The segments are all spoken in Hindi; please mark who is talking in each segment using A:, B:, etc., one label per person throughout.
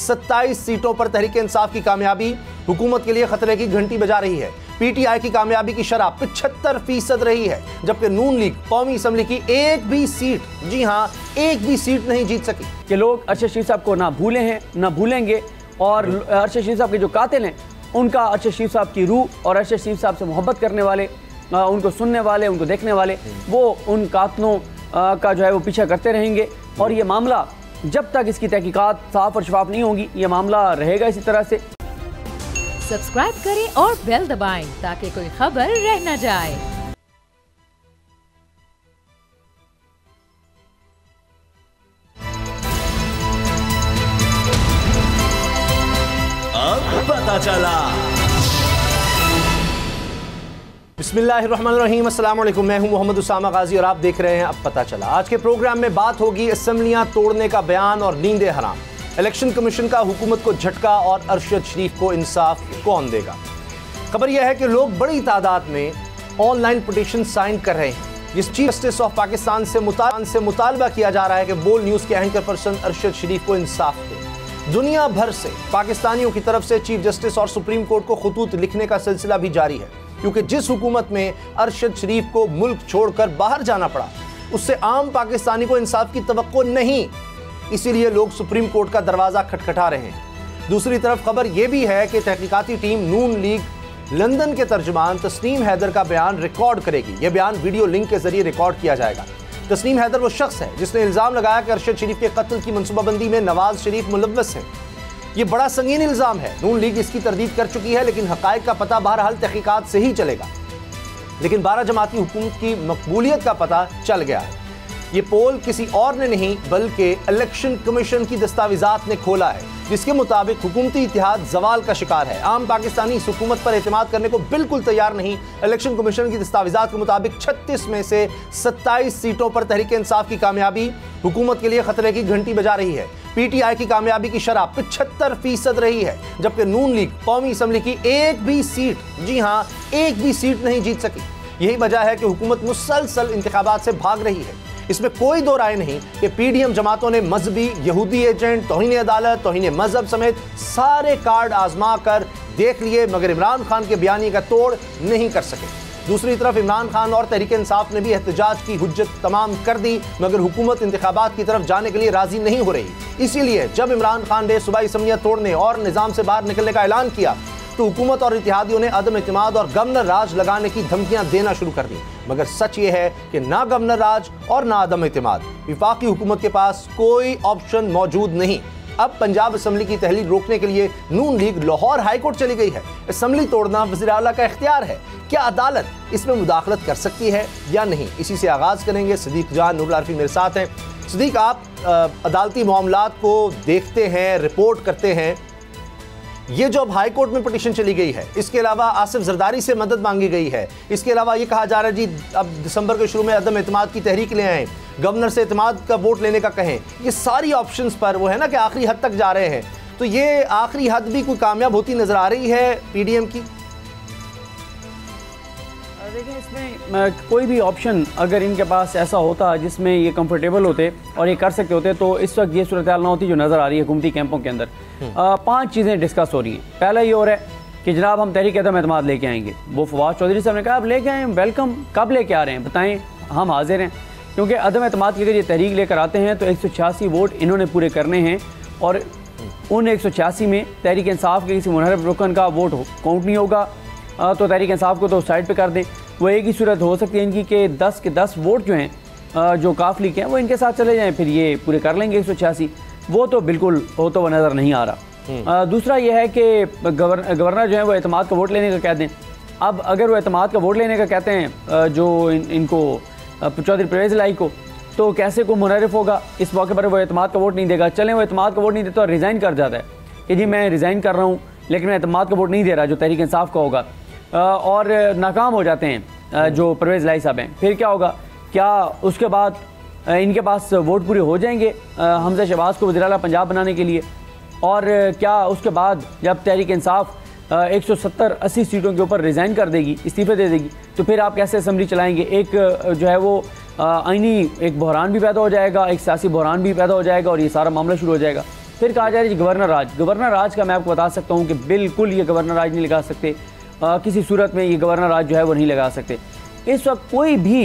A: 27 सीटों पर तहरीक इंसाफ की कामयाबी हुकूमत के लिए खतरे की घंटी बजा रही है। पीटीआई की कामयाबी की शरह 75% रही है, जबकि नून लीग कौमी असम्बली की एक भी सीट, जी हां, एक भी सीट नहीं जीत सकी।
B: कि लोग अरशद शरीफ साहब को ना भूले हैं ना भूलेंगे, और अरशद शरीफ साहब के जो कातिल हैं उनका अरशद शरीफ साहब की रूह और अरशद शरीफ साहब से मोहब्बत करने वाले, उनको सुनने वाले, उनको देखने वाले, वो उन कातलों का जो है वो पीछा करते रहेंगे। और ये मामला जब तक इसकी तहकीकात साफ और शफाफ नहीं होगी, ये मामला रहेगा इसी तरह से।
C: सब्सक्राइब करें और बेल दबाएं ताकि कोई खबर रह न जाए।
D: अब पता चला।
A: बिस्मिल्लाहिर्रहमानिर्रहीम, अस्सलाम वालेकुम। मैं हूं मोहम्मद उसामा गाजी और आप देख रहे हैं अब पता चला। आज के प्रोग्राम में बात होगी असम्बलियां तोड़ने का बयान और नींदें हराम, इलेक्शन कमीशन का हुकूमत को झटका और अरशद शरीफ को इंसाफ कौन देगा। खबर यह है कि लोग बड़ी तादाद में ऑनलाइन पिटीशन साइन कर रहे हैं, जिस चीफ जस्टिस ऑफ पाकिस्तान से मुतालबा किया जा रहा है कि बोल न्यूज़ के एंकर पर्सन अरशद शरीफ को इंसाफ दे। दुनिया भर से पाकिस्तानियों की तरफ से चीफ जस्टिस और सुप्रीम कोर्ट को खुतूत लिखने का सिलसिला भी जारी है, क्योंकि जिस हुकूमत में अरशद शरीफ को मुल्क छोड़कर बाहर जाना पड़ा, उससे आम पाकिस्तानी को इंसाफ की तवक्को नहीं, इसीलिए लोग सुप्रीम कोर्ट का दरवाज़ा खटखटा रहे हैं। दूसरी तरफ खबर यह भी है कि तहकीकाती टीम नून लीग लंदन के तर्जुमान तस्नीम हैदर का बयान रिकॉर्ड करेगी। यह बयान वीडियो लिंक के जरिए रिकॉर्ड किया जाएगा। तस्नीम हैदर वो शख्स है जिसने इल्ज़ाम लगाया कि अरशद शरीफ के कत्ल की मनसूबाबंदी में नवाज शरीफ मुलव्वस है। ये बड़ा संगीन इल्ज़ाम है। नून लीग इसकी तरदीद कर चुकी है, लेकिन हक़ाइक़ का पता बहरहाल तहकीकात से ही चलेगा। लेकिन 12 जमाती हुकूमत की मकबूलियत का पता चल गया है। ये पोल किसी और ने नहीं बल्कि इलेक्शन कमीशन की दस्तावेजात ने खोला है, जिसके मुताबिक हुकूमती इत्तेहाद जवाल का शिकार है। आम पाकिस्तानी इस हुकूमत पर एतमाद करने को बिल्कुल तैयार नहीं। इलेक्शन कमीशन की दस्तावेजात के मुताबिक 36 में से 27 सीटों पर तहरीक इंसाफ की कामयाबी हुकूमत के लिए खतरे की घंटी बजा रही है। पीटीआई की कामयाबी की शरह 75% रही है, जबकि नून लीग कौमी असम्बली की एक भी सीट, जी हां, एक भी सीट नहीं जीत सकी। यही वजह है कि हुकूमत मुसलसल इंतखाबात से भाग रही है। इसमें कोई दो राय नहीं कि पीडीएम जमातों ने मजहबी, यहूदी एजेंट, तौहीन अदालत, तौहीन मजहब समेत सारे कार्ड आजमा कर देख लिए, मगर इमरान खान के बयानी का तोड़ नहीं कर सके। दूसरी तरफ इमरान खान और तहरीक इंसाफ ने भी एहतजाज की हुज्जत तमाम कर दी, मगर हुकूमत इंतखाबात की तरफ जाने के लिए राजी नहीं हो रही। इसीलिए जब इमरान खान ने सूबाई असम्बलियां तोड़ने और निज़ाम से बाहर निकलने का ऐलान किया, तो हुकूमत और इत्तेहादियों ने अदम इत्तेमाद और गवर्नर राज लगाने की धमकियां देना शुरू कर दी। मगर सच ये है कि ना गवर्नर राज और ना अदम इत्तेमाद, विफाकी हुकूमत के पास कोई ऑप्शन मौजूद नहीं। अब पंजाब असम्बली की तहलील रोकने के लिए नून लीग लाहौर हाई कोर्ट चली गई है। असम्बली तोड़ना वज़ीर आला का इख्तियार है, क्या अदालत इसमें मुदाखलत कर सकती है या नहीं? इसी से आगाज़ करेंगे। सदीक जान नूरुल आरफी मेरे साथ हैं। सदीक, आप अदालती मामलात को देखते हैं, रिपोर्ट करते हैं। ये जो अब हाई कोर्ट में पिटीशन चली गई है, इसके अलावा आसिफ जरदारी से मदद मांगी गई है, इसके अलावा ये कहा जा रहा है जी अब दिसंबर के शुरू में अदम एतमाद की तहरीक ले आएँ, गवर्नर से एतमाद का वोट लेने का कहें, ये सारी ऑप्शंस पर वो है ना कि आखिरी हद तक जा रहे हैं। तो ये आखिरी हद भी कोई कामयाब होती नजर आ रही है पीडीएम की?
B: देखिए, इसमें कोई भी ऑप्शन अगर इनके पास ऐसा होता जिसमें ये कंफर्टेबल होते और ये कर सकते होते, तो इस वक्त ये सूरत हाल ना होती जो नज़र आ रही है हुकूमती कैंपों के अंदर। 5 चीज़ें डिस्कस हो रही हैं। पहला ये हो रहा है कि जनाब हम तहरीक अदम एतमाद लेके आएंगे। वो फवाद चौधरी साहब ने कहा अब लेके आएँ, वेलकम। कब लेके आ रहे हैं बताएँ, हम हाजिर हैं। क्योंकि अदम एतमाद की अगर ये तहरीक लेकर आते हैं तो 186 वोट इन्होंने पूरे करने हैं, और उन 186 में तहरीक इंसाफ के किसी मुनहरफ रुकन का वोट काउंट नहीं होगा, तो तहरीक इंसाफ को तो साइड पे कर दें। वो एक ही सूरत हो सकती है इनकी कि 10 के 10 वोट जो हैं जो काफ लीग हैं वो इनके साथ चले जाएं, फिर ये पूरे कर लेंगे 186। वो तो बिल्कुल होता हुआ नज़र नहीं आ रहा। दूसरा ये है कि गवर्नर जो है वो एतमाद का वोट लेने का कहते हैं। अब अगर वो एतमाद का वोट लेने का कहते हैं जो इनको चौधरी परवेज़ इलाही को, तो कैसे को मुनहरफ होगा इस मौके पर वो एतमाद का वोट नहीं देगा। चलें वो एतमाद का वोट नहीं देता और रिज़ाइन कर जाता है कि जी मैं रिज़ाइन कर रहा हूँ, लेकिन मैं एतमाद का वोट नहीं दे रहा जो तहरीक इंसाफ का होगा, और नाकाम हो जाते हैं जो परवेज़ इलाही साहब हैं। फिर क्या होगा? क्या उसके बाद इनके पास वोट पूरे हो जाएंगे हमजा शहबाज को वज़ीर आला पंजाब बनाने के लिए? और क्या उसके बाद जब तहरीक इंसाफ 170-80 सीटों के ऊपर रिज़ाइन कर देगी, इस्तीफ़े दे देगी, तो फिर आप कैसे असम्बली चलाएंगे? एक जो है वो आईनी एक बहरान भी पैदा हो जाएगा, एक सियासी बहरान भी पैदा हो जाएगा और ये सारा मामला शुरू हो जाएगा। फिर कहा जा रहा है गवर्नर राज। गवर्नर राज का मैं आपको बता सकता हूँ कि बिल्कुल ये गवर्नर राज नहीं लगा सकते, किसी सूरत में ये गवर्नर राज जो है वो नहीं लगा सकते। इस वक्त कोई भी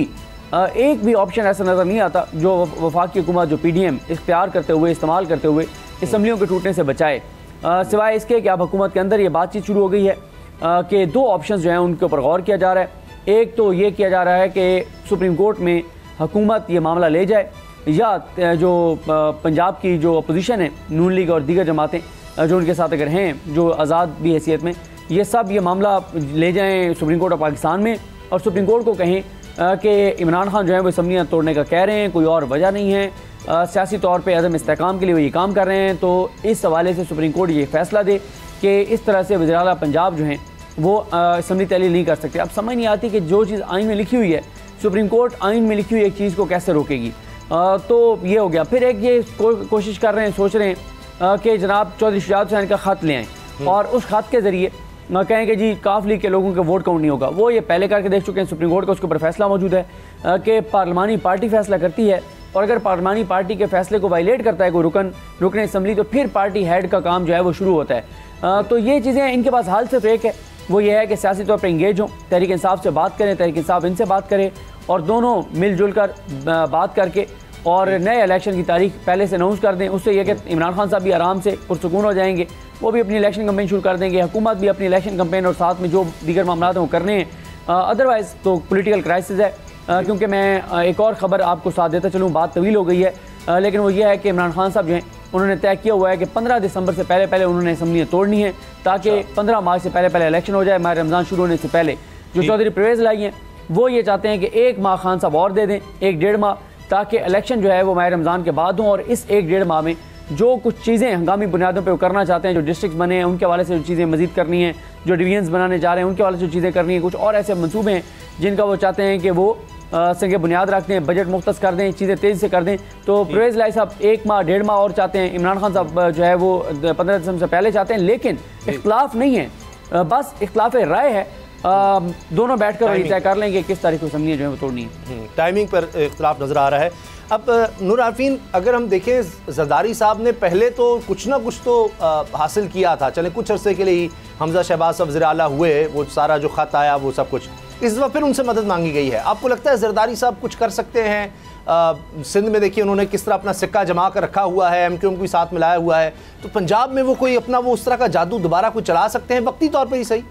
B: एक भी ऑप्शन ऐसा नज़र नहीं आता जो वफाकी हुकूमत, जो PDM इख्तियार करते हुए, इस्तेमाल करते हुए असम्बलियों के टूटने से बचाए, सिवाय इसके कि अब हुकूमत के अंदर ये बातचीत शुरू हो गई है कि दो ऑप्शन जो हैं उनके ऊपर गौर किया जा रहा है। एक तो ये किया जा रहा है कि सुप्रीम कोर्ट में हुकूमत ये मामला ले जाए, या जो पंजाब की जो अपोजिशन है, नून लीग और दीगर जमातें जो उनके साथ अगर हैं, जो आज़ाद भी हैसियत में, ये सब ये मामला ले जाएं सुप्रीम कोर्ट ऑफ पाकिस्तान में और सुप्रीम कोर्ट को कहें कि इमरान खान जो है वो असम्बलियाँ तोड़ने का कह रहे हैं, कोई और वजह नहीं है, सियासी तौर पे अदम इस्तेहकाम के लिए वो ये काम कर रहे हैं। तो इस हवाले से सुप्रीम कोर्ट ये फैसला दे कि इस तरह से वज़ीर आला पंजाब जो हैं वो असम्बली तहलील नहीं कर सकते। अब समझ नहीं आती कि जो चीज़ आइन में लिखी हुई है, सुप्रीम कोर्ट आइन में लिखी हुई एक चीज़ को कैसे रोकेगी। तो ये हो गया। फिर एक ये कोशिश कर रहे हैं, सोच रहे हैं कि जनाब चौधरी शुजात हुसैन का ख़त ले आएँ और उस ख़त के ज़रिए कहें कि जी काफ लीग के लोगों के वोट काउंट नहीं होगा। वो ये पहले करके देख चुके हैं, सुप्रीम कोर्ट का उसके ऊपर फैसला मौजूद है कि पार्लिमानी पार्टी फैसला करती है और अगर पार्लिमानी पार्टी के फैसले को वायलेट करता है कोई रुकन असम्बली, तो फिर पार्टी हेड का काम जो है वो शुरू होता है। तो ये चीज़ें इनके पास हाल सिर्फ एक है, वो ये है कि सियासी तौर पर इंगेज हों, तहरीक इंसाफ से बात करें, तहरीक इंसाफ इनसे बात करें और दोनों मिलजुल कर बात करके और नए इलेक्शन की तारीख पहले से अनाउंस कर दें। उससे यह कि इमरान खान साहब भी आराम से पुरसुकून हो जाएंगे, वो भी अपनी इलेक्शन कैंपेन शुरू कर देंगे, हुकूमत भी अपनी इलेक्शन कैंपेन और साथ में जो दीगर मामला हैं वो करने हैं। अदरवाइज़ तो पॉलिटिकल क्राइसिस है। क्योंकि मैं एक और ख़बर आपको साथ देता चलूँ, बात तवील हो गई है, लेकिन वो ये है कि इमरान खान साहब जो हैं उन्होंने तय किया हुआ है कि 15 दिसंबर से पहले पहले उन्होंने असम्बलियाँ तोड़नी है ताकि 15 मार्च से पहले पहले इलेक्शन हो जाए, माह रमज़ान शुरू होने से पहले। जो चौधरी परवेज़ लाई हैं वो ये चाहते हैं कि 1 माह खान साहब और दे दें, 1-1.5 माह, ताकि इलेक्शन जो है वो माह रमज़ान के बाद हों और इस 1-1.5 माह में जो कुछ चीज़ें हंगामी बुनियादों पे वो करना चाहते हैं, जो डिस्ट्रिक्ट बने हैं उनके हवाले से जो चीज़ें मज़ीद करनी है, जो डिवीजन्स बनाने जा रहे हैं उनके हवाले से जो चीज़ें करनी है, कुछ और ऐसे मंसूबे हैं जिनका वो चाहते हैं कि वो संगे बुनियाद रख दें, बजट मुख्तस कर दें, चीज़ें तेज़ी से कर दें। तो परवेज़ लाई साहब 1 माह 1.5 माह और चाहते हैं, इमरान खान साहब जो है वो 15 दिसंबर से पहले चाहते हैं, लेकिन इख्तलाफ नहीं है, बस इख्तलाफ राय है। दोनों बैठ कर तय कर लेंगे किस तारीख को असम्बलियाँ जो है वो तोड़नी है।
A: टाइमिंग पर इख्तलाफ नज़र आ रहा है। अब नूर आरफीन, अगर हम देखें जरदारी साहब ने पहले तो कुछ ना कुछ तो हासिल किया था, चले कुछ अरसे के लिए ही हमजा शहबाज साहब वज़ीर आला हुए, वो सारा जो ख़त आया वो सब कुछ, इस दफ़ा फिर उनसे मदद मांगी गई है। आपको लगता है जरदारी साहब कुछ कर सकते हैं? सिंध में देखिए उन्होंने किस तरह अपना सिक्का जमा कर रखा हुआ है, MQM को साथ मिलाया हुआ है, तो पंजाब में वो कोई अपना वो उस तरह का जादू दोबारा कोई चला सकते हैं वक्ती तौर पर ही सही?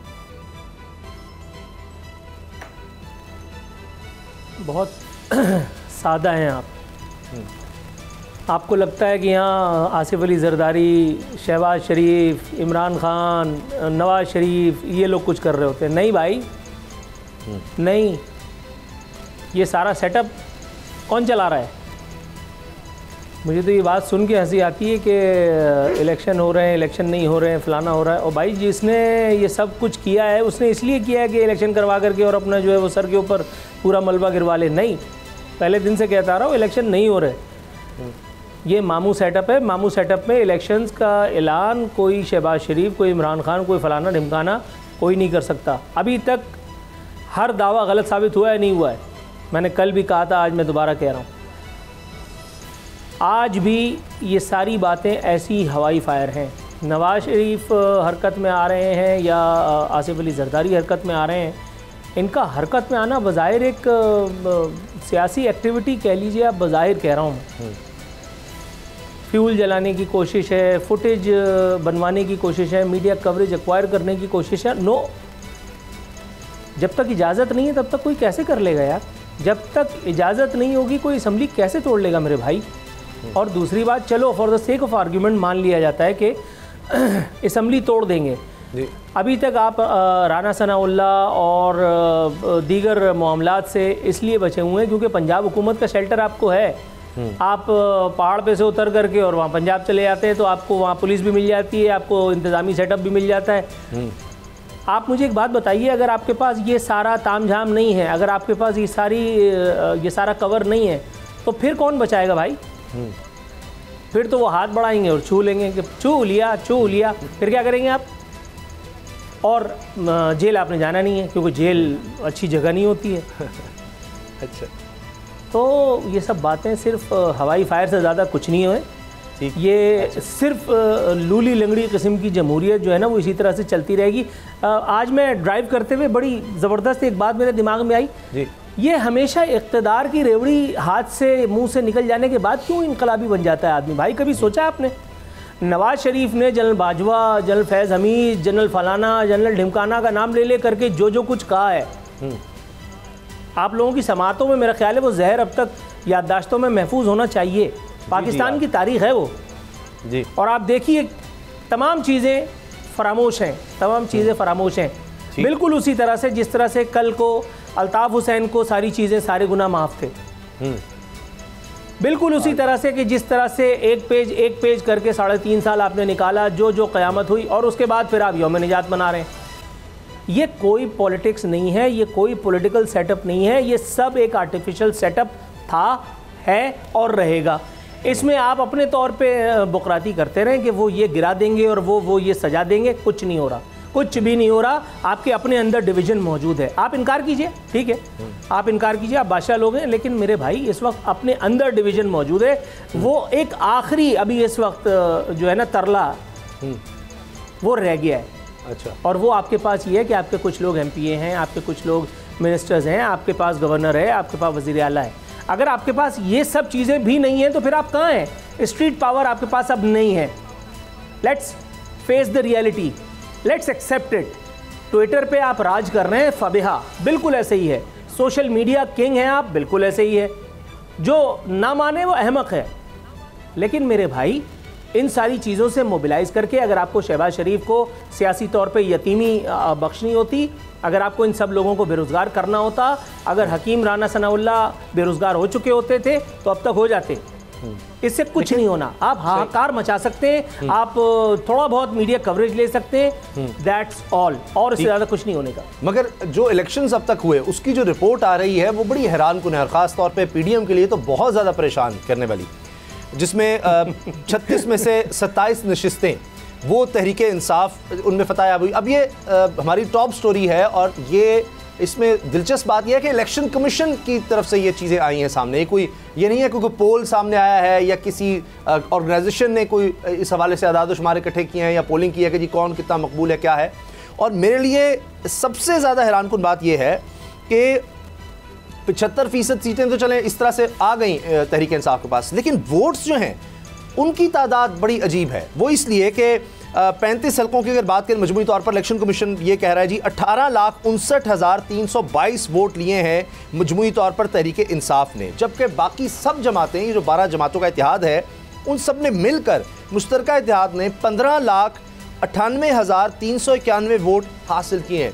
D: बहुत सादा हैं आप। आपको लगता है कि यहाँ आसिफ अली जरदारी, शहबाज शरीफ, इमरान खान, नवाज शरीफ ये लोग कुछ कर रहे होते हैं? नहीं भाई, नहीं। ये सारा सेटअप कौन चला रहा है? मुझे तो ये बात सुन के हंसी आती है कि इलेक्शन हो रहे हैं, इलेक्शन नहीं हो रहे हैं, फलाना हो रहा है। और भाई जिसने ये सब कुछ किया है उसने इसलिए किया है कि इलेक्शन करवा करके और अपना जो है वो सर के ऊपर पूरा मलबा गिरवा ले। नहीं, पहले दिन से कहता रहा हूँ इलेक्शन नहीं हो रहे। ये मामू सेटअप है। मामू सेटअप में इलेक्शंस का ऐलान कोई शहबाज शरीफ, कोई इमरान खान, कोई फलाना ढिमकाना कोई नहीं कर सकता। अभी तक हर दावा गलत साबित हुआ है, नहीं हुआ है। मैंने कल भी कहा था, आज मैं दोबारा कह रहा हूँ, आज भी ये सारी बातें ऐसी हवाई फायर हैं। नवाज शरीफ हरकत में आ रहे हैं या आसिफ अली जरदारी हरकत में आ रहे हैं, इनका हरकत में आना बज़ाहिर एक सियासी एक्टिविटी कह लीजिए आप, बज़ाहिर कह रहा हूँ। फ्यूल जलाने की कोशिश है, फुटेज बनवाने की कोशिश है, मीडिया कवरेज एक्वायर करने की कोशिश है। नो, जब तक इजाज़त नहीं है तब तक कोई कैसे कर लेगा यार? जब तक इजाज़त नहीं होगी कोई असम्बली कैसे तोड़ लेगा मेरे भाई? और दूसरी बात, चलो for the sake of argument मान लिया जाता है कि असम्बली तोड़ देंगे। अभी तक आप राना सनाउल्ला और दीगर मामलात से इसलिए बचे हुए हैं क्योंकि पंजाब हुकूमत का शेल्टर आपको है। आप पहाड़ पे से उतर करके और वहाँ पंजाब चले जाते हैं तो आपको वहाँ पुलिस भी मिल जाती है, आपको इंतज़ामी सेटअप भी मिल जाता है। आप मुझे एक बात बताइए, अगर आपके पास ये सारा तामझाम नहीं है, अगर आपके पास ये सारा कवर नहीं है, तो फिर कौन बचाएगा भाई? फिर तो वो हाथ बढ़ाएंगे और छू लेंगे कि छू लिया। फिर क्या करेंगे आप? और जेल आपने जाना नहीं है क्योंकि जेल अच्छी जगह नहीं होती है।
A: अच्छा,
D: तो ये सब बातें सिर्फ हवाई फायर से ज़्यादा कुछ नहीं हुए। ये सिर्फ लूली लंगड़ी किस्म की जमहूरियत जो है ना वो इसी तरह से चलती रहेगी। आज मैं ड्राइव करते हुए बड़ी ज़बरदस्त एक बात मेरे दिमाग में आई जी। ये हमेशा इक़्तिदार की रेवड़ी हाथ से मुंह से निकल जाने के बाद क्यों इनकलाबी बन जाता है आदमी? भाई कभी सोचा आपने? नवाज शरीफ ने जनरल बाजवा, जनरल फैज़ हमीद, जनरल फलाना, जनरल ढिमकाना का नाम ले करके जो कुछ कहा है, आप लोगों की समातों में मेरा ख्याल है वो जहर अब तक याददाश्तों में महफूज होना चाहिए। पाकिस्तान की तारीख है वो जी। और आप देखिए तमाम चीज़ें फरामोश हैं, तमाम चीज़ें फरामोश हैं, बिल्कुल उसी तरह से जिस तरह से कल को अल्ताफ़ हुसैन को सारी चीज़ें, सारे गुनाह माफ़ थे, बिल्कुल उसी तरह से कि जिस तरह से एक पेज करके 3.5 साल आपने निकाला, जो क़यामत हुई, और उसके बाद फिर आप यौम निजात मना रहे हैं। ये कोई पॉलिटिक्स नहीं है, ये कोई पॉलिटिकल सेटअप नहीं है, ये सब एक आर्टिफिशियल सेटअप था, है और रहेगा। इसमें आप अपने तौर पे बुकराती करते रहें कि वो ये गिरा देंगे और वो ये सजा देंगे, कुछ नहीं हो रहा, कुछ भी नहीं हो रहा। आपके अपने अंदर डिवीज़न मौजूद है, आप इनकार कीजिए, ठीक है, आप इनकार कीजिए, आप बादशाह लोग हैं, लेकिन मेरे भाई इस वक्त अपने अंदर डिवीज़न मौजूद है। वो एक आखिरी अभी इस वक्त जो है ना तरला वो रह गया है। अच्छा। और वो आपके पास ये है कि आपके कुछ लोग MPA हैं, आपके कुछ लोग मिनिस्टर्स हैं, आपके पास गवर्नर है, आपके पास वज़ीर आला है। अगर आपके पास ये सब चीज़ें भी नहीं हैं तो फिर आप कहाँ हैं? स्ट्रीट पावर आपके पास अब नहीं है। Let's face the reality, let's accept it. Twitter पे आप राज कर रहे हैं, फबिहा, बिल्कुल ऐसे ही है। सोशल मीडिया किंग हैं आप, बिल्कुल ऐसे ही है। जो ना माने वो अहमक है। लेकिन मेरे भाई इन सारी चीज़ों से मोबिलाइज़ करके अगर आपको शहबाज शरीफ को सियासी तौर पे यतीमी बख्शनी होती, अगर आपको इन सब लोगों को बेरोज़गार करना होता, अगर हकीम राना सनाउल्ला बेरोज़गार हो चुके होते थे तो अब तक हो जाते। इससे कुछ नहीं होना। आप हाहाकार मचा सकते हैं, आप थोड़ा बहुत मीडिया कवरेज ले सकते हैं, दैट्स ऑल, और इससे ज़्यादा कुछ नहीं होने का।
A: मगर जो इलेक्शंस अब तक हुए उसकी जो रिपोर्ट आ रही है वो बड़ी हैरानकुन है, ख़ास तौर पे PDM के लिए तो बहुत ज़्यादा परेशान करने वाली, जिसमें 36 में से 27 नशिस्तें वो तहरीके इंसाफ उनमें फतह याब हुई। अब ये हमारी टॉप स्टोरी है और ये इसमें दिलचस्प बात यह है कि इलेक्शन कमीशन की तरफ से ये चीज़ें आई हैं सामने। ये नहीं है कि कोई पोल सामने आया है या किसी ऑर्गेनाइजेशन ने कोई इस हवाले से आदाद शुमार इकट्ठे किए हैं या पोलिंग की है कि जी कौन कितना मकबूल है, क्या है। और मेरे लिए सबसे ज़्यादा हैरानकुन बात यह है कि 75% सीटें तो चलें इस तरह से आ गई तहरीक इंसाफ के पास, लेकिन वोट्स जो हैं उनकी तादाद बड़ी अजीब है। वो इसलिए कि 35 हल्कों की अगर बात करें मजमूई तौर पर इलेक्शन कमीशन ये कह रहा है जी 18,59,322 वोट लिए हैं मजमूई तौर पर तहरीक इंसाफ ने, जबकि बाकी सब जमातें, ये जो 12 जमातों का इत्तेहाद है, उन सब ने मिलकर मुश्तरका इत्तेहाद ने 15,98,391 वोट हासिल किए हैं।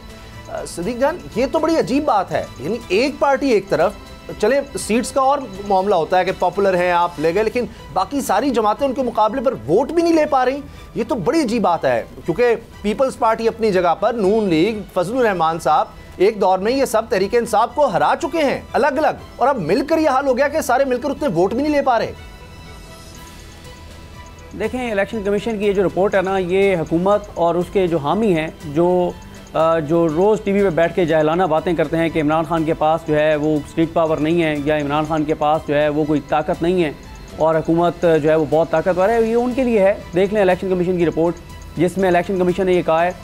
A: सदीक जान, ये तो बड़ी अजीब बात है। यानी एक पार्टी एक तरफ, चले सीट्स का और मामला होता है कि पॉपुलर हैं आप ले गए, लेकिन बाकी सारी जमातें उनके मुकाबले पर वोट भी नहीं ले पा रही। ये तो बड़ी अजीब बात है, क्योंकि पीपल्स पार्टी अपनी जगह पर, नून लीग, फजलुर रहमान साहब एक दौर में ये सब तहरीक इंसाफ को हरा चुके हैं अलग अलग, और अब मिलकर यह हाल हो गया कि सारे मिलकर उतने वोट भी नहीं ले पा रहे।
B: देखें, इलेक्शन कमीशन की ये जो रिपोर्ट है ना, ये हुकूमत और उसके जो हामी हैं, जो रोज़ टीवी पे बैठ के जाहिलाना बातें करते हैं कि इमरान खान के पास जो है वो स्ट्रीट पावर नहीं है, या इमरान खान के पास जो है वो कोई ताकत नहीं है और हुकूमत जो है वो बहुत ताकतवर है, ये उनके लिए है। देख लें इलेक्शन कमीशन की रिपोर्ट, जिसमें इलेक्शन कमीशन ने ये कहा है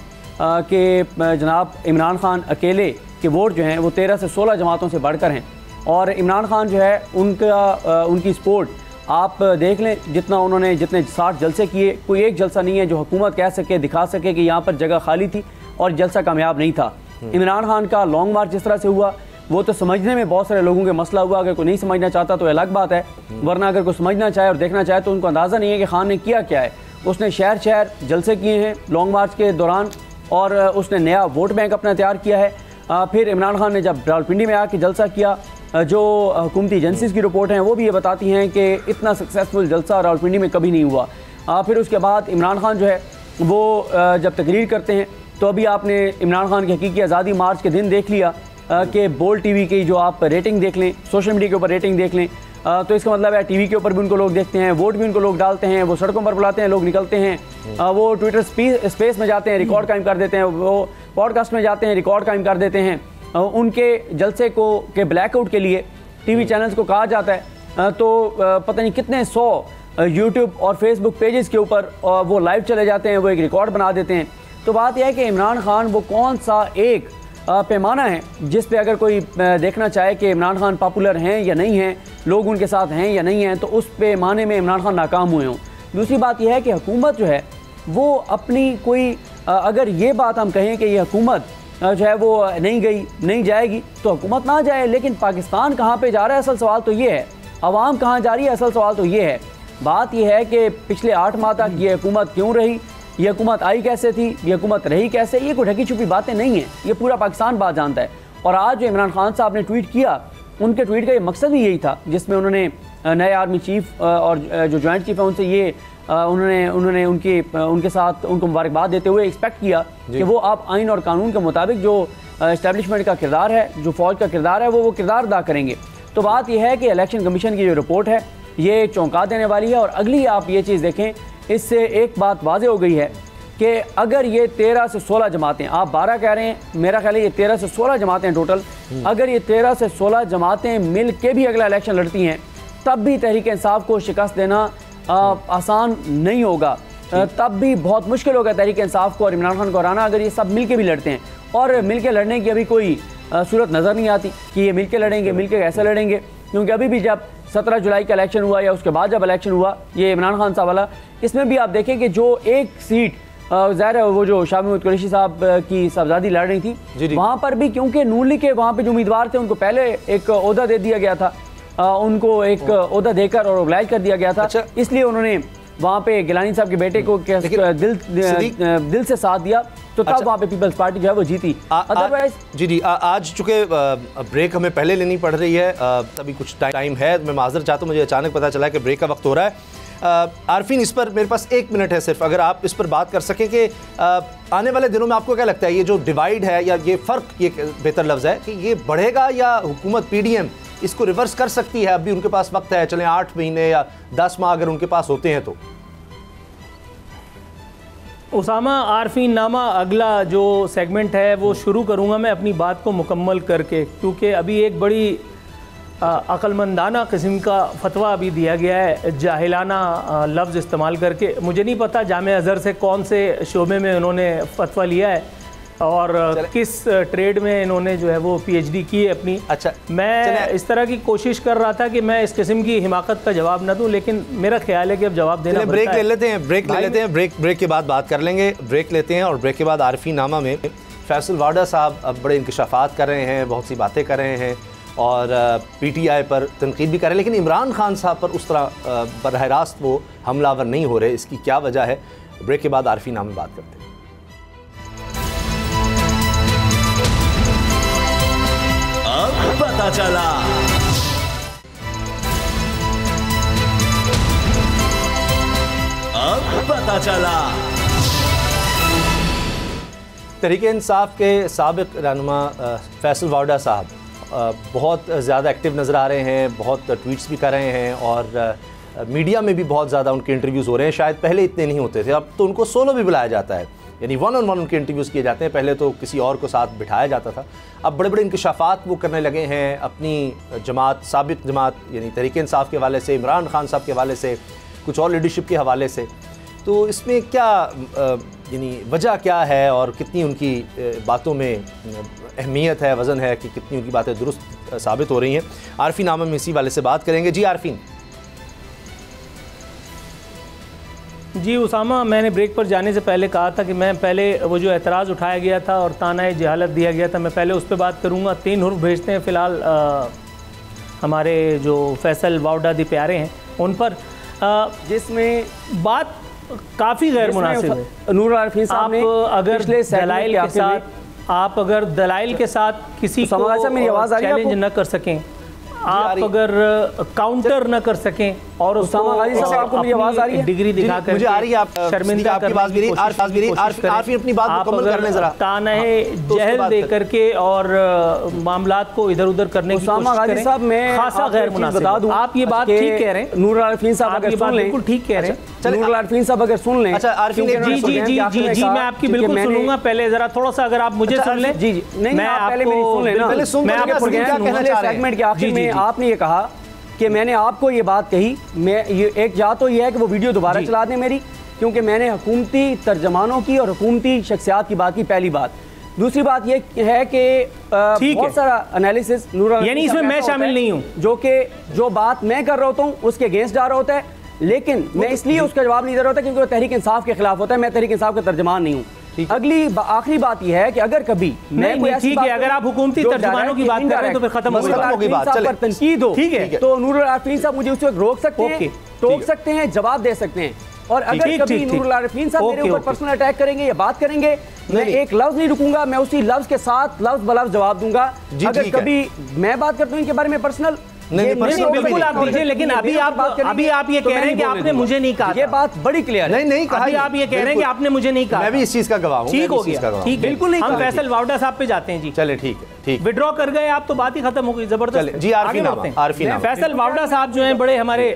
B: कि जनाब इमरान खान अकेले के वोट जो हैं वो 13 से 16 जमातों से बढ़कर हैं, और इमरान खान जो है उनकी सपोर्ट आप देख लें, जितने 60 जलसे किए, कोई एक जलसा नहीं है जो हुकूमत कह सके, दिखा सके कि यहाँ पर जगह खाली थी और जलसा कामयाब नहीं था। इमरान खान का लॉन्ग मार्च जिस तरह से हुआ, वो तो समझने में बहुत सारे लोगों के मसला हुआ। अगर कोई नहीं समझना चाहता तो अलग बात है, वरना अगर कोई समझना चाहे और देखना चाहे तो उनको अंदाज़ा नहीं है कि खान ने किया क्या है। उसने शहर शहर जलसे किए हैं लॉन्ग मार्च के दौरान, और उसने नया वोट बैंक अपना तैयार किया है। फिर इमरान खान ने जब रावलपिंडी में आके जलसा किया, जो हुकूमती एजेंसीज़ की रिपोर्ट हैं वो भी ये बताती हैं कि इतना सक्सेसफुल जलसा रावलपिंडी में कभी नहीं हुआ। फिर उसके बाद इमरान खान जो है वो जब तकरीर करते हैं, तो अभी आपने इमरान खान की हकीकी आज़ादी मार्च के दिन देख लिया कि बोल टीवी की जो आप रेटिंग देख लें, सोशल मीडिया के ऊपर रेटिंग देख लें, तो इसका मतलब है टीवी के ऊपर भी उनको लोग देखते हैं, वोट भी उनको लोग डालते हैं, वो सड़कों पर बुलाते हैं, लोग निकलते हैं, वो ट्विटर स्पेस में जाते हैं, रिकॉर्ड कायम कर देते हैं, वो पॉडकास्ट में जाते हैं, रिकॉर्ड कायम कर देते हैं। उनके जलसे को के ब्लैकआउट के लिए टीवी चैनल्स को कहा जाता है, तो पता नहीं कितने 100 यूट्यूब और फेसबुक पेजेस के ऊपर वो लाइव चले जाते हैं, वो एक रिकॉर्ड बना देते हैं। तो बात यह है कि इमरान खान वो कौन सा एक पैमाना है जिस पे अगर कोई देखना चाहे कि इमरान खान पॉपुलर हैं या नहीं हैं, लोग उनके साथ हैं या नहीं हैं, तो उस पैमाने में इमरान खान नाकाम हुए हों। दूसरी बात यह है कि हुकूमत जो है वो अपनी कोई अगर ये बात हम कहें कि ये हुकूमत जो है वो नहीं जाएगी तो हुकूमत ना जाए, लेकिन पाकिस्तान कहाँ पे जा रहा है असल सवाल तो ये है, अवाम कहाँ जा रही है असल सवाल तो ये है। बात यह है कि पिछले 8 माह तक ये हुकूमत क्यों रही, ये हुकूमत आई कैसे थी, ये हुकूमत रही कैसे, ये कोई ढकी छुपी बातें नहीं हैं, ये पूरा पाकिस्तान बात जानता है। और आज जो इमरान खान साहब ने ट्वीट किया, उनके ट्वीट का ये मकसद भी यही था, जिसमें उन्होंने नए आर्मी चीफ और जो जॉइंट चीफ है उनसे ये उन्होंने उनके साथ उनको मुबारकबाद देते हुए एक्सपेक्ट किया कि वो आप आइन और कानून के मुताबिक जो इस्टेब्लिशमेंट का किरदार है, जो फ़ौज का किरदार है, वो किरदार अदा करेंगे। तो बात यह है कि इलेक्शन कमीशन की जो रिपोर्ट है ये चौंका देने वाली है। और अगली आप ये चीज़ देखें, इससे एक बात वाज़ेह हो गई है कि अगर ये 13 से 16 जमातें, आप 12 कह रहे हैं, मेरा ख्याल है ये 13 से 16 जमातें टोटल, अगर ये 13 से 16 जमातें मिल के भी अगला इलेक्शन लड़ती हैं तब भी तहरीक इंसाफ को शिकस्त देना आसान नहीं होगा, तब भी बहुत मुश्किल होगा तहरीक इंसाफ को और इमरान खान को हराना अगर ये सब मिल के भी लड़ते हैं। और मिल के लड़ने की अभी कोई सूरत नज़र नहीं आती कि ये मिल के लड़ेंगे, मिल के कैसे लड़ेंगे, क्योंकि अभी भी जब 17 जुलाई का इलेक्शन हुआ या उसके बाद जब इलेक्शन हुआ ये इमरान खान साहब वाला, इसमें भी आप देखें कि जो एक सीट ज़ाहिर है वो जो शाह महमूद कुरैशी साहब की साहबजादी लड़ रही थी, वहाँ पर भी क्योंकि नून लीग के वहाँ पे जो उम्मीदवार थे उनको पहले एक ओहदा दे दिया गया था, उनको एक ओहदा देकर और ओबलाइज कर दिया गया था। अच्छा। इसलिए उन्होंने वहाँ पे गिलानी साहब के बेटे को दिल से साथ दिया, तो तब वहाँ पे पीपल्स पार्टी जो है वो जीती। अदरवाइज जी
A: आज चूँकि ब्रेक हमें पहले लेनी पड़ रही है, अभी कुछ टाइम है, मैं माजर चाहता हूँ, मुझे अचानक पता चला कि ब्रेक का वक्त हो रहा है। आरफीन, इस पर मेरे पास 1 मिनट है सिर्फ, अगर आप इस पर बात कर सकें कि आने वाले दिनों में आपको क्या लगता है ये जो डिवाइड है या ये फ़र्क, ये बेहतर लफ्ज़ है कि ये बढ़ेगा या हुकूमत PDM इसको रिवर्स कर सकती है? अभी उनके पास वक्त है, चलें 8 महीने या 10 माह अगर उनके पास होते हैं तो।
D: उसामा, आरफीन नामा अगला जो सेगमेंट है वो शुरू करूँगा मैं अपनी बात को मुकम्मल करके, क्योंकि अभी एक बड़ी अक्लमंदाना किस्म का फतवा अभी दिया गया है जाहिलाना लफ्ज़ इस्तेमाल करके। मुझे नहीं पता जामिया अज़हर से कौन से शोबे में उन्होंने फतवा लिया है और किस ट्रेड में इन्होंने जो है वो PhD की है अपनी। अच्छा, मैं इस तरह की कोशिश कर रहा था कि मैं इस किस्म की हिमाकत का जवाब न दूं, लेकिन मेरा ख्याल है कि अब जवाब देना बनता है।
A: ब्रेक ले लेते हैं, ब्रेक के बाद बात कर लेंगे। ब्रेक लेते हैं और ब्रेक के बाद आरफी नामा में फैसल वाडा साहब अब बड़े इंकशाफात कर रहे हैं, बहुत सी बातें कर रहे हैं और PTI पर तनकीद भी कर रहे हैं, लेकिन इमरान खान साहब पर उस तरह बरह रास्त वो हमलावर नहीं हो रहे। इसकी क्या वजह है? ब्रेक के बाद आरफी नामा में बात करते हैं।
E: अब पता चला। अब पता चला।
A: तहरीक इंसाफ के साबिक रहनुमा फैसल वाडा साहब बहुत ज़्यादा एक्टिव नज़र आ रहे हैं, बहुत ट्वीट्स भी कर रहे हैं और मीडिया में भी बहुत ज़्यादा उनके इंटरव्यूज़ हो रहे हैं। शायद पहले इतने नहीं होते थे, अब तो उनको सोलो भी बुलाया जाता है, यानी 1-on-1 उनके इंटरव्यूज़ किए जाते हैं। पहले तो किसी और को साथ बिठाया जाता था, अब बड़े बड़े इंकशाफात वो करने लगे हैं अपनी जमात, साबिक जमात यानी तहरीक इंसाफ के हवाले से, इमरान खान साहब के हवाले से, कुछ और लीडरशिप के हवाले से। तो इसमें क्या यानी वजह क्या है और कितनी उनकी बातों में अहमियत है, वज़न है कि कितनी उनकी बातें दुरुस्त साबित हो रही हैं? आरफीन नामा में इसी वाले से बात करेंगे। जी आरफीन।
D: जी उसामा, मैंने ब्रेक पर जाने से पहले कहा था कि मैं पहले वो जो एतराज़ उठाया गया था और ताना जहालत दिया गया था, मैं पहले उस पर बात करूँगा। 3 हुर्फ भेजते हैं फ़िलहाल हमारे जो फैसल वाडा दी प्यारे हैं उन पर, जिसमें बात काफ़ी गैर मुनासिब है।
B: नूर आरफीन साहब ने
D: अगर दलाइल के साथ, आप अगर दलाइल के साथ किसी को चैलेंज न कर सकें, आप अगर काउंटर न कर सकें और उसको डिग्री दिखाकर
A: मुझे आ रही है, आप
D: शर्मिंदा
A: आपकी बात भी रही, अपनी बात मुकम्मल करने जरा,
D: ताने जहल दे करके और मामलात को इधर उधर करने की कोशिश करें,
B: साहब मैं
D: खासा गैर मुनासिब। बता दूं, आप ये बात ठीक कह रहे हैं,
B: नूर आरफीन साहब अगर सुन लें,
D: बिल्कुल ठीक कह रहे हैं,
B: नूर आरफीन साहब अगर सुन लें।
A: अच्छा आरफीन,
D: जी जी जी जी जी मैं आपकी बिल्कुल सुनूंगा, पहले जरा थोड़ा सा अगर आप मुझे सुन लें।
B: जी जी नहीं,
D: मैं
B: पहले मेरी सुन लें ना,
D: मैं आपको
A: क्या कहना चाह रहे हैं?
B: सेगमेंट के आखिर में आपने ये कहा कि मैंने आपको ये बात कही, मैं ये एक या तो ये है कि वो वीडियो दोबारा चला दें मेरी, क्योंकि मैंने हुकूमती तर्जमानों की और हुकूमती शख्सियात की बात की, पहली बात। दूसरी बात ये है कि बहुत सारा एनालिसिस,
D: यानी इसमें मैं शामिल नहीं हूँ,
B: जो बात मैं कर रहा होता हूँ उसके अगेंस्ट जा रहा होता है, लेकिन मैं इसलिए उसका जवाब नहीं दे रहा होता क्योंकि वो तहरीक इंसाफ के खिलाफ होता है। मैं तहरीक इंसाफ का तर्जमान नहीं हूँ। अगली आखिरी बात यह है कि अगर कभी मैं कोई ऐसी बात,
D: अगर आप हुकूमती तर्जुमानों की बात कर रहे हैं तो फिर खत्म
B: होगी बात, पर तनकीद हो,
D: ठीक है,
B: तो नूरुल आरिफीन साहब मुझे उस वक्त रोक सकते हैं, टोक सकते हैं, जवाब दे सकते हैं। और अगर कभी नूरुल आरिफीन साहब मेरे ऊपर पर्सनल अटैक करेंगे या बात करेंगे, मैं एक लफ्ज नहीं रुकूंगा, मैं उसी लफ्ज के साथ लफ्ज बलफ्ज जवाब दूंगा। अगर कभी मैं बात करता हूँ इनके बारे में पर्सनल,
D: नहीं बिल्कुल आप दीजिए, लेकिन अभी आप ये कह रहे हैं कि आपने मुझे नहीं कहा।
B: ये बात बड़ी क्लियर है।
A: नहीं कहा,
D: आप ये कह रहे हैं कि आपने मुझे नहीं कहा।
A: मैं भी इस चीज का गवाह हूं।
D: ठीक हो गया, ठीक, बिल्कुल नहीं। हम फैसल वावडा साहब पे जाते हैं जी।
A: चले ठीक है, ठीक,
D: विड्रॉ कर गए आप तो बात ही खत्म हो गई, जबरदस्त
A: जी। आरफीन
D: फैसल वावडा साहब जो हैं बड़े हमारे,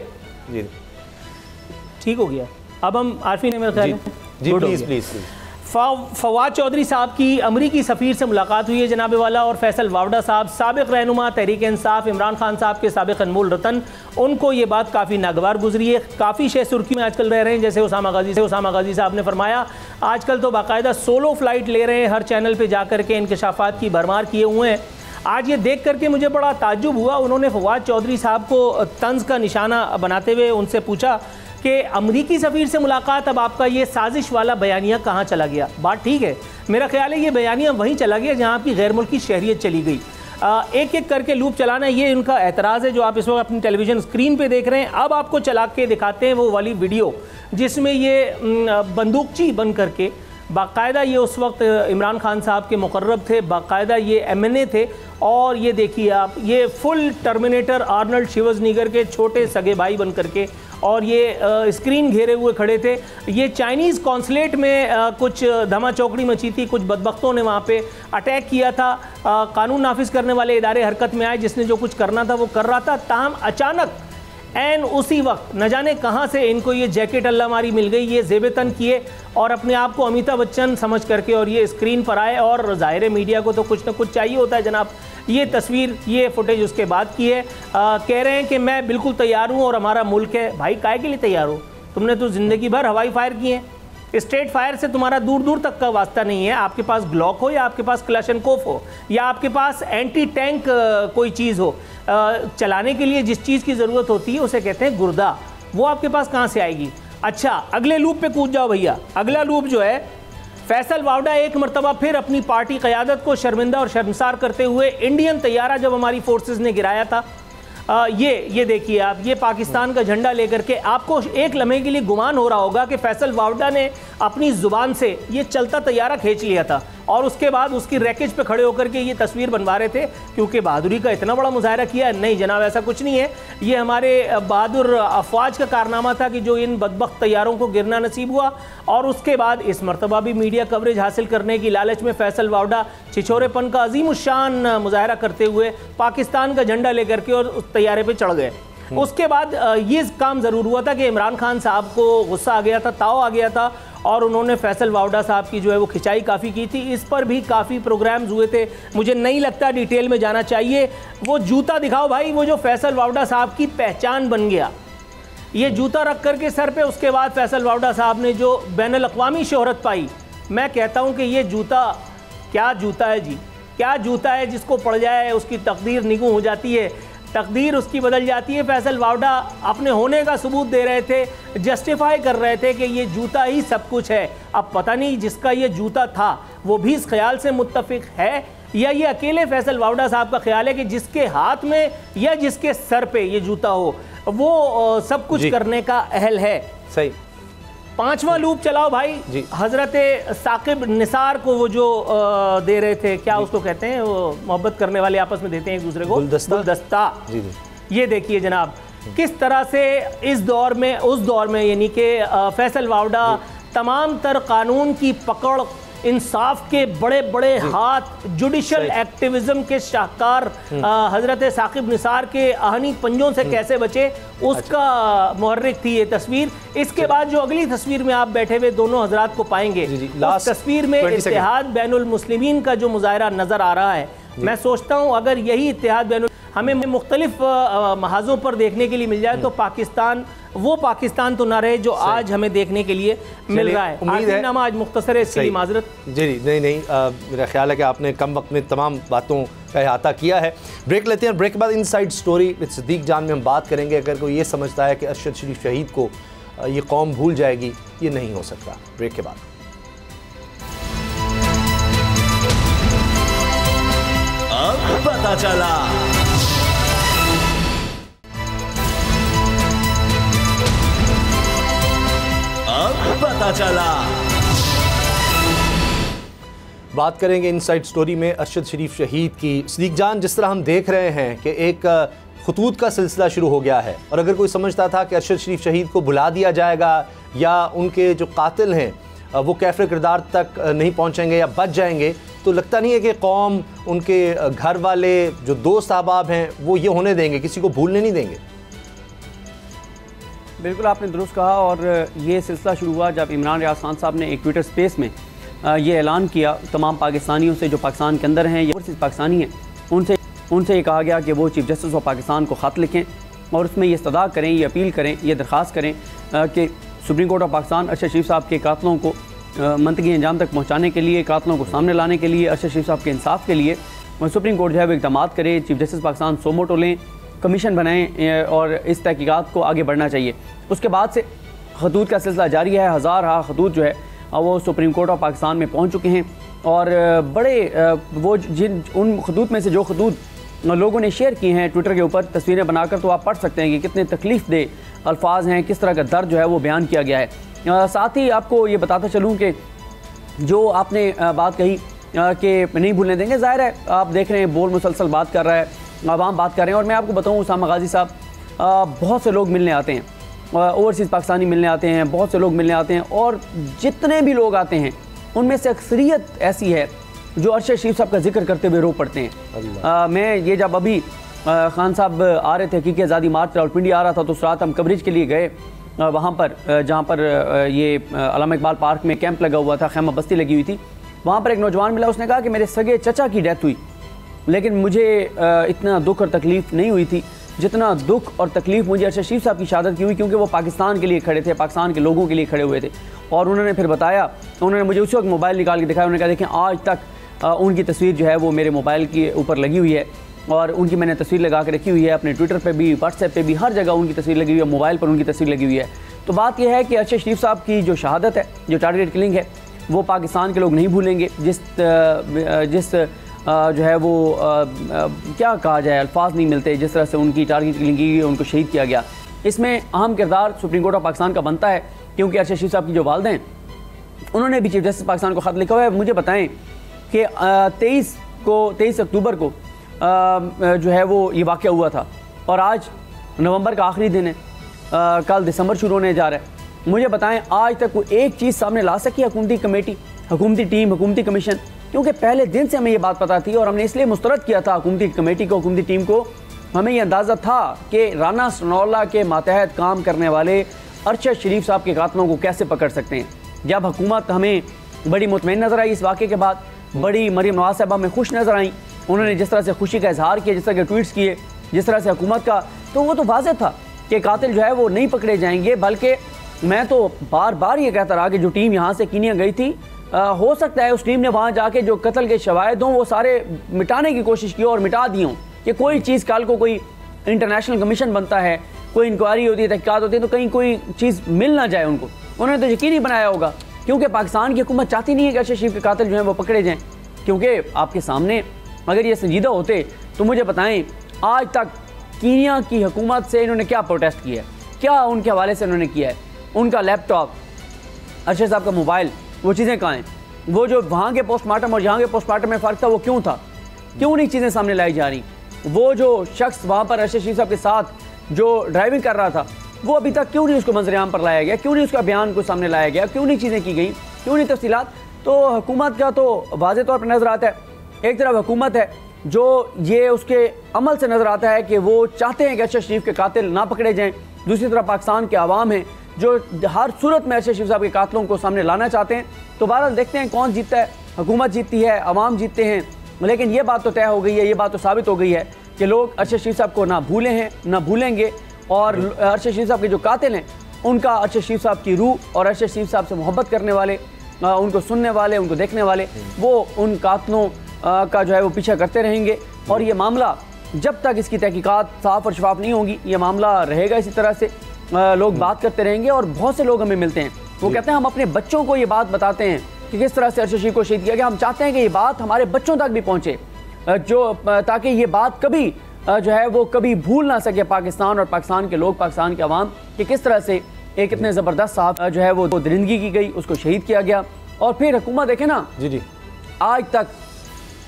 D: ठीक हो गया। अब हम आरफीन मेरे ख्याल
A: जी, प्लीज।
D: फवाद चौधरी साहब की अमरीकी सफ़ीर से मुलाकात हुई है जनाब वाला, और फैसल वावडा साहब साबिक़ रहनुमा तहरीक इंसाफ इमरान खान साहब के साबिक़ अनमोल रतन, उनको ये बात काफ़ी नागवार गुजरी है। काफ़ी शे सुर्खी में आजकल रह रहे हैं, जैसे उसामा गाजी साहब ने फरमाया आजकल तो बाकायदा सोलो फ्लाइट ले रहे हैं, हर चैनल पर जा कर के इंकशाफात की भरमार किए हुए हैं। आज ये देख करके मुझे बड़ा ताज्जुब हुआ। उन्होंने फवाद चौधरी साहब को तंज का निशाना बनाते हुए उनसे पूछा कि अमरीकी सफ़ीर से मुलाकात, अब आपका ये साजिश वाला बयानिया कहाँ चला गया? बात ठीक है, मेरा ख्याल है ये बयानिया वहीं चला गया जहाँ आपकी गैर मुल्की शहरियत चली गई। एक एक करके लूप चलाना, ये उनका एतराज़ है जो आप इस वक्त अपनी टेलीविज़न स्क्रीन पे देख रहे हैं। अब आपको चला के दिखाते हैं वो वाली वीडियो जिसमें ये बंदूकची बन करके, बाकायदा ये उस वक्त इमरान खान साहब के मुकर्रब थे, बाकायदा ये MNA थे, और ये देखिए आप, ये फुल टर्मिनेटर आर्नल्ड शिवाजनीगर के छोटे सगे भाई बन करके, और ये स्क्रीन घेरे हुए खड़े थे। ये चाइनीज़ कॉन्सुलेट में कुछ धमा चौकड़ी मची थी, कुछ बदबख्तों ने वहाँ पे अटैक किया था। कानून नाफिज करने वाले इदारे हरकत में आए, जिसने जो कुछ करना था वो कर रहा था। ताहम अचानक एन उसी वक्त न जाने कहाँ से इनको ये जैकेट अल्लामारी मिल गई, ये ज़ेबतन किए और अपने आप को अमिताभ बच्चन समझ करके और ये स्क्रीन पर आए। और ज़ाहिर मीडिया को तो कुछ ना कुछ चाहिए होता है जनाब। ये तस्वीर, ये फुटेज उसके बाद की है। कह रहे हैं कि मैं बिल्कुल तैयार हूँ और हमारा मुल्क है। भाई काहे के लिए तैयार हो? तुमने तो ज़िंदगी भर हवाई फायर किए हैं, स्ट्रेट फायर से तुम्हारा दूर दूर तक का वास्ता नहीं है। आपके पास ग्लॉक हो या आपके पास क्लशनकोफ हो या आपके पास एंटी टैंक कोई चीज़ हो, चलाने के लिए जिस चीज़ की ज़रूरत होती है उसे कहते हैं गुर्दा, वो आपके पास कहाँ से आएगी? अच्छा, अगले लूप पे कूद जाओ भैया। अगला लूप जो है, फैसल वावडा एक मरतबा फिर अपनी पार्टी क़यादत को शर्मिंदा और शर्मसार करते हुए इंडियन तैयारा जब हमारी फोर्सेस ने गिराया था, ये देखिए आप, ये पाकिस्तान का झंडा लेकर के, आपको एक लम्हे के लिए गुमान हो रहा होगा कि फैसल वावडा ने अपनी ज़ुबान से ये चलता तैयारा खींच लिया था और उसके बाद उसकी रैकेज पे खड़े होकर के ये तस्वीर बनवा रहे थे क्योंकि बहादुरी का इतना बड़ा मुजाहरा किया है। नहीं जनाब, ऐसा कुछ नहीं है। ये हमारे बहादुर अफवाज का कारनामा था कि जो इन बदबख्त तैयारों को गिरना नसीब हुआ। और उसके बाद इस मरतबा भी मीडिया कवरेज हासिल करने की लालच में फैसल वावडा छिछोरेपन का अजीमुशान मुजाहरा करते हुए पाकिस्तान का झंडा लेकर के और उस तैयारे पर चढ़ गए। उसके बाद ये काम ज़रूर हुआ था कि इमरान खान साहब को गुस्सा आ गया था, ताव आ गया था और उन्होंने फैसल वावडा साहब की जो है वो खिंचाई काफ़ी की थी। इस पर भी काफ़ी प्रोग्राम्स हुए थे, मुझे नहीं लगता डिटेल में जाना चाहिए। वो जूता दिखाओ भाई, वो जो फैसल वावडा साहब की पहचान बन गया, ये जूता रख करके सर पे, उसके बाद फैसल वावडा साहब ने जो बैनुल अक़वामी शोहरत पाई, मैं कहता हूँ कि ये जूता क्या जूता है जी, क्या जूता है। जिसको पड़ जाए उसकी तकदीर निगू हो जाती है, तकदीर उसकी बदल जाती है। फैसल वावडा अपने होने का सबूत दे रहे थे, जस्टिफाई कर रहे थे कि ये जूता ही सब कुछ है। अब पता नहीं जिसका ये जूता था वो भी इस ख्याल से मुत्तफिक है या ये अकेले फैसल वावडा साहब का ख्याल है कि जिसके हाथ में या जिसके सर पे ये जूता हो वो सब कुछ करने का अहल है।
A: सही।
D: पांचवा लूप चलाओ भाई। हजरत साकिब निसार को वो जो दे रहे थे, क्या उसको कहते हैं, वो मोहब्बत करने वाले आपस में देते हैं एक दूसरे को, गुलदस्ता। ये देखिए जनाब किस तरह से इस दौर में उस दौर में, यानी कि फैसल वावडा तमाम तर कानून की पकड़, इंसाफ के बड़े बड़े हाथ, जुडिशल एक्टिविज्म के शाहकार हजरत साकिब निसार के आहनी पंजों से कैसे बचे, उसका मुहर्रिक थी ये तस्वीर। इसके बाद जो अगली तस्वीर में आप बैठे हुए दोनों हजरात को पाएंगे, उस तस्वीर में इत्तेहाद बैनुल मुस्लिमीन का जो मुजाहरा नजर आ रहा है। मैं सोचता हूँ अगर यही इत्तेहाद बैनुल हमें मुख्तलिफ महाजों पर देखने के लिए मिल जाए तो पाकिस्तान वो पाकिस्तान तो ना रहे जो आज हमें देखने के लिए मिल रहा है।
A: उम्मीद है
D: नामा आज मुख्तसर है, इसके लिए माजरत।
A: जी नहीं, मेरा ख्याल है कि आपने कम वक्त में तमाम बातों का अहाता किया है। ब्रेक लेते हैं, ब्रेक के बाद इनसाइड स्टोरी विद सिद्दीक जान में हम बात करेंगे। अगर कोई ये समझता है कि अरशद शरीफ शहीद को ये कौम भूल जाएगी, ये नहीं हो सकता। ब्रेक के बाद
E: अब पता चला। अब पता चला।
A: बात करेंगे इनसाइड स्टोरी में अरशद शरीफ शहीद की। सिद्दीक जान, जिस तरह हम देख रहे हैं कि एक खतूत का सिलसिला शुरू हो गया है, और अगर कोई समझता था कि अरशद शरीफ शहीद को भुला दिया जाएगा या उनके जो कातिल हैं वो कैफर किरदार तक नहीं पहुंचेंगे या बच जाएंगे, तो लगता नहीं है कि कौम, उनके घर वाले, जो दोस्त अहबाब हैं, वो ये होने देंगे, किसी को भूलने नहीं देंगे।
B: बिल्कुल आपने दुरुस्त कहा। और ये सिलसिला शुरू हुआ जब इमरान रियाज खान साहब ने एक ट्विटर स्पेस में ये ऐलान किया तमाम पाकिस्तानियों से जो पाकिस्तान के अंदर हैं या पाकिस्तानी हैं, उनसे ये कहा गया कि वो चीफ जस्टिस ऑफ पाकिस्तान को ख़त लिखें और उसमें ये इस्तदा करें, ये अपील करें, ये दरख्वास्त करें कि supreme court of Pakistan Arshad Sharif साहब के कातलों को मंतकी अंजाम तक पहुँचाने के लिए, कातलों को सामने लाने के लिए, अरशद शरीफ साहब के इंसाफ के लिए सुप्रीम कोर्ट जो है वो इक़दाम करे, चीफ जस्टिस पाकिस्तान सोमोटो लें, कमीशन बनाएं और इस तहकीकात को आगे बढ़ना चाहिए। उसके बाद से खतूत का सिलसिला जारी है। हज़ार खतूत जो है वो सुप्रीम कोर्ट ऑफ पाकिस्तान में पहुंच चुके हैं और बड़े वो जिन उन खतूत में से जो खतूत लोगों ने शेयर किए हैं ट्विटर के ऊपर तस्वीरें बनाकर, तो आप पढ़ सकते हैं कि कितने तकलीफ़ दे अल्फाज हैं, किस तरह का दर्द जो है वो बयान किया गया है। साथ ही आपको ये बताता चलूँ कि जो आपने बात कही कि नहीं भूलने देंगे, ज़ाहिर है आप देख रहे हैं बोल मुसलसल बात कर रहा है, आवाम बात कर रहे हैं। और मैं आपको बताऊँ, उसामा गाजी साहब बहुत से लोग मिलने आते हैं, ओवरसीज़ पाकिस्तानी मिलने आते हैं, बहुत से लोग मिलने आते हैं, और जितने भी लोग आते हैं उनमें से अक्सरियत ऐसी है जो अरशद शरीफ साहब का जिक्र करते हुए रो पड़ते हैं। मैं ये जब अभी खान साहब आ रहे थे हकीकी आज़ादी मार्च रावलपिंडी आ रहा था, तो उस रात हम कवरेज के लिए गए वहाँ पर जहाँ पर ये अल्लामा इकबाल पार्क में कैंप लगा हुआ था, खैमा बस्ती लगी हुई थी। वहाँ पर एक नौजवान मिला, उसने कहा कि मेरे सगे चचा की डेथ हुई, लेकिन मुझे इतना दुख और तकलीफ़ नहीं हुई थी जितना दुख और तकलीफ़ मुझे अरशद शरीफ साहब की शहादत की हुई, क्योंकि वो पाकिस्तान के लिए खड़े थे, पाकिस्तान के लोगों के लिए खड़े हुए थे। और उन्होंने फिर बताया, उन्होंने मुझे उसी वक्त मोबाइल निकाल के दिखाया, उन्होंने कहा देखें आज तक उनकी तस्वीर जो है वो मेरे मोबाइल के ऊपर लगी हुई है और उनकी मैंने तस्वीर लगा के रखी हुई है, अपने ट्विटर पर भी, व्हाट्सएप पर भी, हर जगह उनकी तस्वीर लगी हुई है, मोबाइल पर उनकी तस्वीर लगी हुई है। तो बात यह है कि अरशद शरीफ साहब की जो शहादत है, जो टारगेट किलिंग है, वो पाकिस्तान के लोग नहीं भूलेंगे। जिस जो है वो क्या कहा जाए, अल्फाज नहीं मिलते, जिस तरह से उनकी टारगेट किलिंग की गई, उनको शहीद किया गया, इसमें अहम किरदार सुप्रीम कोर्ट ऑफ पाकिस्तान का बनता है, क्योंकि अरशद शरीफ साहब की जो वालिद हैं उन्होंने भी चीफ जस्टिस पाकिस्तान को ख़त लिखा हुआ है। मुझे बताएं कि 23 अक्टूबर को जो है वो ये वाक़या हुआ था और आज नवंबर का आखिरी दिन है, कल दिसंबर शुरू होने जा रहा है। मुझे बताएं आज तक कोई एक चीज़ सामने ला सकी हुकूमती कमेटी, हुकूमती टीम, हुकूमती कमीशन? क्योंकि पहले दिन से हमें ये बात पता थी और हमने इसलिए मुस्तरद किया था हुकूमती कमेटी को, हुकूमती टीम को। हमें यह अंदाज़ा था कि राना सनाउल्लाह के मातहत काम करने वाले अरशद शरीफ साहब के कातलों को कैसे पकड़ सकते हैं। जब हुकूमत हमें बड़ी मुतमईन नज़र आई इस वाक़े के बाद, बड़ी मरीम नवाज़ साहबा में खुश नज़र आई, उन्होंने जिस तरह से खुशी का इजहार किया, जिस तरह के ट्वीट्स किए, जिस तरह से हुकूमत का, तो वो तो वाज़ेह था कि कातिल जो है वो नहीं पकड़े जाएंगे। बल्कि मैं तो बार बार ये कहता रहा कि जो टीम यहाँ से कीनिया गई थी, हो सकता है उस टीम ने वहाँ जाके जो कत्ल के शवाहिद हों वो सारे मिटाने की कोशिश की और मिटा दी हों, कि कोई चीज़ कल को कोई इंटरनेशनल कमीशन बनता है, कोई इंक्वायरी होती है, तहकीकात होती है, तो कहीं कोई चीज़ मिल ना जाए उनको। उन्होंने तो यकीन ही बनाया होगा, क्योंकि पाकिस्तान की हुकूमत चाहती नहीं है कि अरशद शरीफ के कातिल जो हैं वो पकड़े जाएँ। क्योंकि आपके सामने अगर ये संजीदा होते तो मुझे बताएं आज तक कीनिया की हुकूमत से इन्होंने क्या प्रोटेस्ट किया है, क्या उनके हवाले से उन्होंने किया है। उनका लैपटॉप, अरशद साहब का मोबाइल, वो चीज़ें कहाँ हैं? वो जो वहाँ के पोस्टमार्टम और यहाँ के पोस्टमार्टम में फ़र्क था, वो क्यों था? क्यों नहीं चीज़ें सामने लाई जा रही? वो जो शख्स वहाँ पर अरशद शरीफ साहब के साथ जो ड्राइविंग कर रहा था, वो अभी तक क्यों नहीं उसको मंजर-ए-आम पर लाया गया? क्यों नहीं उसका बयान को सामने लाया गया? क्यों नहीं चीज़ें की गई? क्यों नहीं तफसीलात? तो हुकूमत का तो वाज़ेह तौर पर नज़र आता है, एक तरफ हुकूमत है जो ये उसके अमल से नज़र आता है कि वो चाहते हैं कि अरशद शरीफ के कातिल ना पकड़े जाएँ। दूसरी तरफ पाकिस्तान के अवाम हैं जो हर सूरत में अरशद शरीफ साहब के कातलों को सामने लाना चाहते हैं। तो बहरहाल देखते हैं कौन जीतता है, हुकूमत जीतती है, अवाम जीतते हैं। लेकिन ये बात तो तय हो गई है, ये बात तो साबित हो गई है कि लोग अरशद शरीफ साहब को ना भूले हैं ना भूलेंगे, और अरशद शरीफ साहब के जो कातिल हैं उनका अरशद शरीफ साहब की रूह और अरशद शरीफ साहब से मोहब्बत करने वाले, उनको सुनने वाले, उनको देखने वाले, वो उन कातलों का जो है वो पीछा करते रहेंगे। और ये मामला जब तक इसकी तहकीकात साफ़ और शफाफ नहीं होगी, ये मामला रहेगा इसी तरह से। लोग बात करते रहेंगे और बहुत से लोग हमें मिलते हैं, वो कहते हैं हम अपने बच्चों को ये बात बताते हैं कि किस तरह से अरशद शरीफ को शहीद किया गया। हम चाहते हैं कि ये बात हमारे बच्चों तक भी पहुँचे, जो ताकि ये बात कभी जो है वो कभी भूल ना सके पाकिस्तान और पाकिस्तान के लोग, पाकिस्तान के अवाम, कि किस तरह से एक इतने ज़बरदस्त साहब जो है वो दरिंदगी की गई, उसको शहीद किया गया। और फिर हुकूमत देखे ना
A: जी
B: आज तक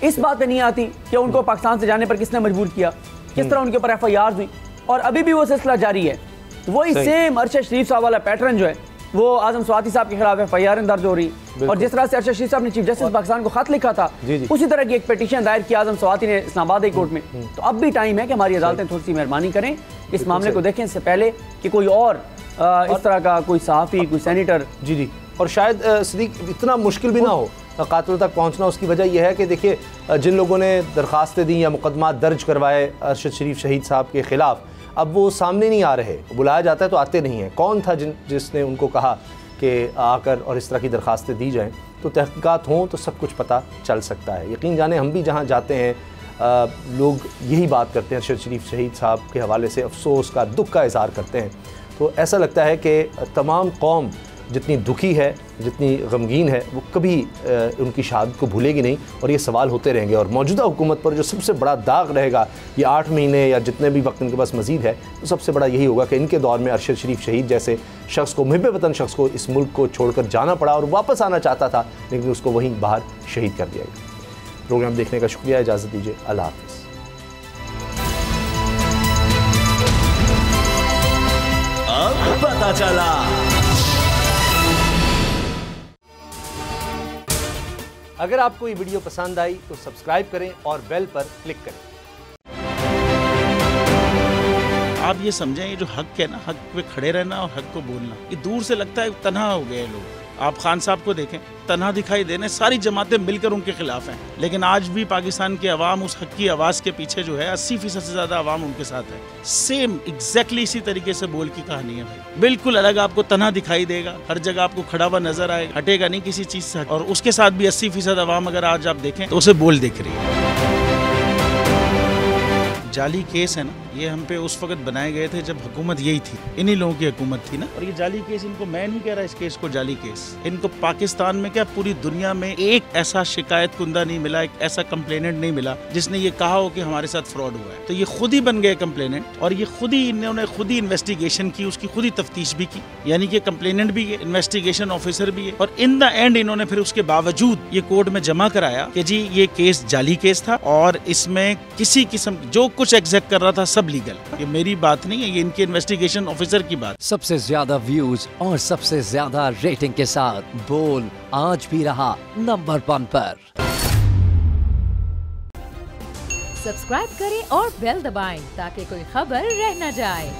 B: इस बात पे नहीं आती कि उनको पाकिस्तान से जाने पर किसने मजबूर किया, किस तरह उनके ऊपर FIR हुई, और अभी भी वो सिलसिला जारी है। वही सेम अरशद शरीफ साहब वाला पैटर्न जो है वो आजम स्वाति साहब के खिलाफ FIR दर्ज हो रही, और जिस तरह से अरशद शरीफ साहब ने चीफ जस्टिस पाकिस्तान को खत लिखा था, उसी तरह की एक पिटीशन दायर की आजम स्वाति ने इस्लामाबाद हाई कोर्ट में। तो अब भी टाइम है कि हमारी अदालतें थोड़ी सी मेहरबानी करें, इस मामले को देखें इससे पहले कि कोई और इस तरह का कोई सहाफ़ी, कोई सेनेटर।
A: जी और शायद सदीक इतना मुश्किल भी ना हो कातिलों तक पहुंचना। उसकी वजह यह है कि देखिए, जिन लोगों ने दरख्वास्तें दी या मुकदमा दर्ज करवाए अरशद शरीफ शहीद साहब के ख़िलाफ़, अब वो सामने नहीं आ रहे। बुलाया जाता है तो आते नहीं हैं। कौन था जिसने उनको कहा कि आकर और इस तरह की दरख्वास्तें दी जाएँ? तो तहक़ीक़ात हों तो सब कुछ पता चल सकता है। यकीन जाने हम भी जहाँ जाते हैं लोग यही बात करते हैं, अरशद शरीफ शहीद साहब के हवाले से अफसोस का, दुख का इज़हार करते हैं। तो ऐसा लगता है कि तमाम कौम जितनी दुखी है, जितनी गमगीन है, वो कभी उनकी शहादत को भूलेगी नहीं, और ये सवाल होते रहेंगे। और मौजूदा हुकूमत पर जो सबसे बड़ा दाग रहेगा ये 8 महीने या जितने भी वक्त इनके पास मज़ीद है, तो सबसे बड़ा यही होगा कि इनके दौर में अरशद शरीफ शहीद जैसे शख्स को, मुहिब वतन शख्स को इस मुल्क को छोड़कर जाना पड़ा, और वापस आना चाहता था लेकिन उसको वहीं बाहर शहीद कर दिया गया। प्रोग्राम देखने का शुक्रिया, इजाज़त दीजिए, अल्लाह हाफ़िज़।
E: अब पता चला।
A: अगर आपको ये वीडियो पसंद आई तो सब्सक्राइब करें और बेल पर क्लिक करें।
F: आप ये समझें, ये जो हक है ना, हक पे खड़े रहना और हक को बोलना, ये दूर से लगता है तन्हा हो गए लोग। आप खान साहब को देखें, तन्हा दिखाई देने, सारी जमातें मिलकर उनके खिलाफ हैं, लेकिन आज भी पाकिस्तान की आवाम उस हक की आवाज़ के पीछे जो है 80% से ज़्यादा आवाम उनके साथ है। सेम एग्जैक्टली इसी तरीके से बोल की कहानी है भाई, बिल्कुल अलग आपको तन्हा दिखाई देगा, हर जगह आपको खड़ा हुआ नजर आएगा, हटेगा नहीं किसी चीज़ से। और उसके साथ भी 80% आवाम अगर आज आप देखें तो उसे बोल दिख रही है। जाली केस है ना, ये हम पे उस वक्त बनाए गए थे जब हुकूमत यही थी, इन्हीं लोगों की हुकूमत थी ना। और ये जाली केस, इनको मैं नहीं कह रहा इस केस को जाली केस, इनको पाकिस्तान में क्या पूरी दुनिया में एक ऐसा शिकायत कुंदा नहीं मिला, एक ऐसा कंप्लेनेंट नहीं मिला जिसने ये कहा हो कि हमारे साथ फ्रॉड हुआ है। तो ये खुद ही बन गए कंप्लेनेंट, और ये खुद ही इन्होंने खुद ही इन्वेस्टिगेशन की, उसकी खुद ही तफ्तीश भी की, यानी कि कंप्लेनेंट भी है, इन्वेस्टिगेशन ऑफिसर भी है, और इन द एंड इन्होंने फिर उसके बावजूद ये कोर्ट में जमा कराया कि जी ये केस जाली केस था, और इसमें किसी किस्म जो कुछ एग्जैक्ट कर रहा था सब लीगल। ये मेरी बात नहीं है, ये इनके इन्वेस्टिगेशन ऑफिसर की बात।
G: सबसे ज्यादा व्यूज और सबसे ज्यादा रेटिंग के साथ बोल आज भी रहा नंबर 1 पर।
C: सब्सक्राइब करें और बेल दबाएं ताकि कोई खबर रह न जाए।